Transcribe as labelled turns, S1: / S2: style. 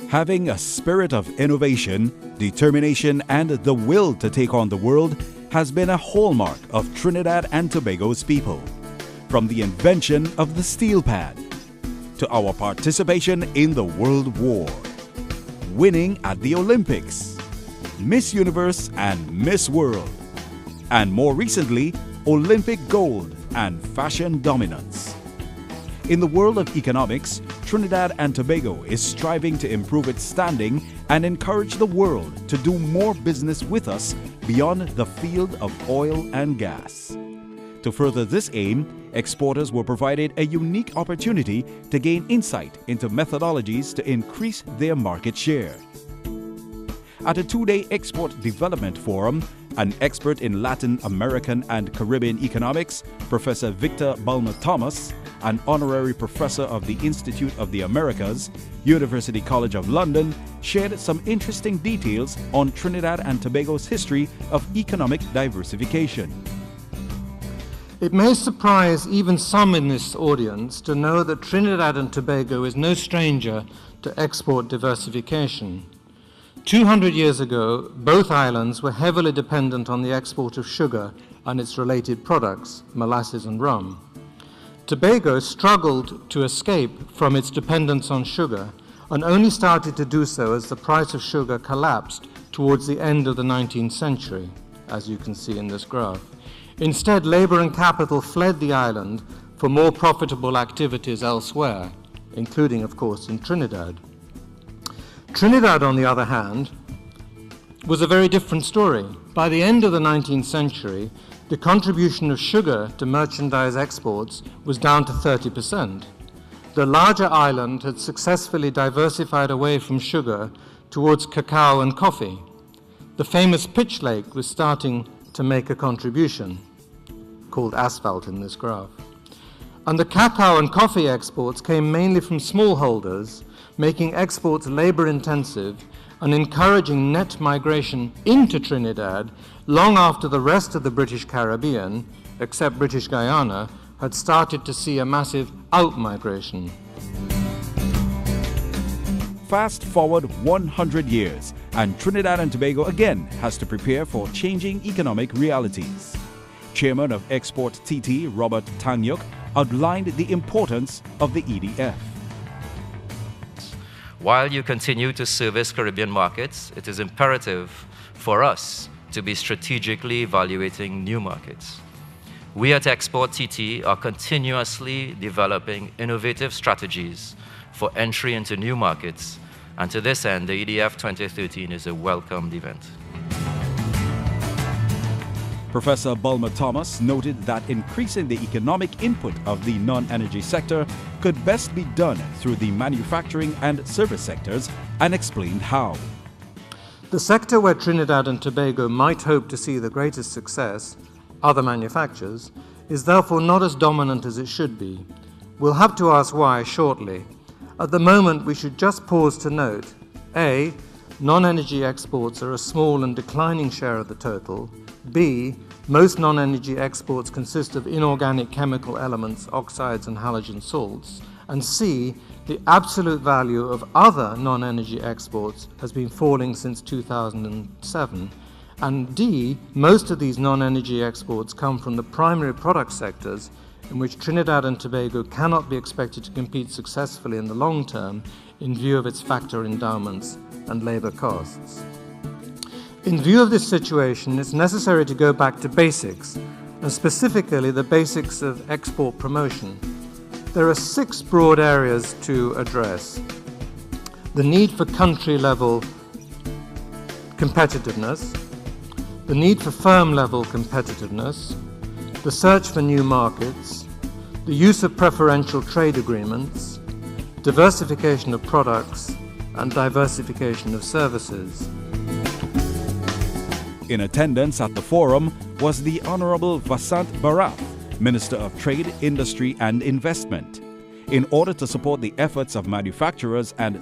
S1: Having a spirit of innovation, determination, and the will to take on the world has been a hallmark of Trinidad and Tobago's people. From the invention of the steel pan, to our participation in the World War, winning at the Olympics, Miss Universe and Miss World, and more recently, Olympic gold and fashion dominance. In the world of economics, Trinidad and Tobago is striving to improve its standing and encourage the world to do more business with us beyond the field of oil and gas. To further this aim, exporters were provided a unique opportunity to gain insight into methodologies to increase their market share. At a two-day Export Development Forum, an expert in Latin American and Caribbean economics, Professor Victor Bulmer-Thomas, an honorary professor of the Institute of the Americas, University College of London, shared some interesting details on Trinidad and Tobago's history of economic diversification.
S2: It may surprise even some in this audience to know that Trinidad and Tobago is no stranger to export diversification. 200 years ago, both islands were heavily dependent on the export of sugar and its related products, molasses and rum. Tobago struggled to escape from its dependence on sugar and only started to do so as the price of sugar collapsed towards the end of the 19th century, as you can see in this graph. Instead, labor and capital fled the island for more profitable activities elsewhere, including, of course, in Trinidad. Trinidad, on the other hand, was a very different story. By the end of the 19th century, the contribution of sugar to merchandise exports was down to 30%. The larger island had successfully diversified away from sugar towards cacao and coffee. The famous Pitch Lake was starting to make a contribution, called asphalt in this graph. And the cacao and coffee exports came mainly from smallholders, making exports labor-intensive and encouraging net migration into Trinidad long after the rest of the British Caribbean, except British Guyana, had started to see a massive out-migration.
S1: Fast forward 100 years, and Trinidad and Tobago again has to prepare for changing economic realities. Chairman of exporTT, Robert Tanyuk, outlined the importance of the EDF.
S3: While you continue to service Caribbean markets, it is imperative for us to be strategically evaluating new markets. We at exporTT are continuously developing innovative strategies for entry into new markets, and to this end, the EDF 2013 is a welcomed event.
S1: Professor Bulmer-Thomas noted that increasing the economic input of the non-energy sector could best be done through the manufacturing and service sectors, and explained how.
S2: The sector where Trinidad and Tobago might hope to see the greatest success, other manufacturers, is therefore not as dominant as it should be. We'll have to ask why shortly. At the moment, we should just pause to note, A, non-energy exports are a small and declining share of the total. B, most non-energy exports consist of inorganic chemical elements, oxides and halogen salts. And C, the absolute value of other non-energy exports has been falling since 2007. And D, most of these non-energy exports come from the primary product sectors in which Trinidad and Tobago cannot be expected to compete successfully in the long term in view of its factor endowments and labor costs. In view of this situation, it's necessary to go back to basics, and specifically the basics of export promotion. There are 6 broad areas to address. The need for country-level competitiveness, the need for firm-level competitiveness, the search for new markets, the use of preferential trade agreements, diversification of products, and diversification of services.
S1: In attendance at the forum was the Honorable Vasant Bharath, Minister of Trade, Industry and Investment. In order to support the efforts of manufacturers and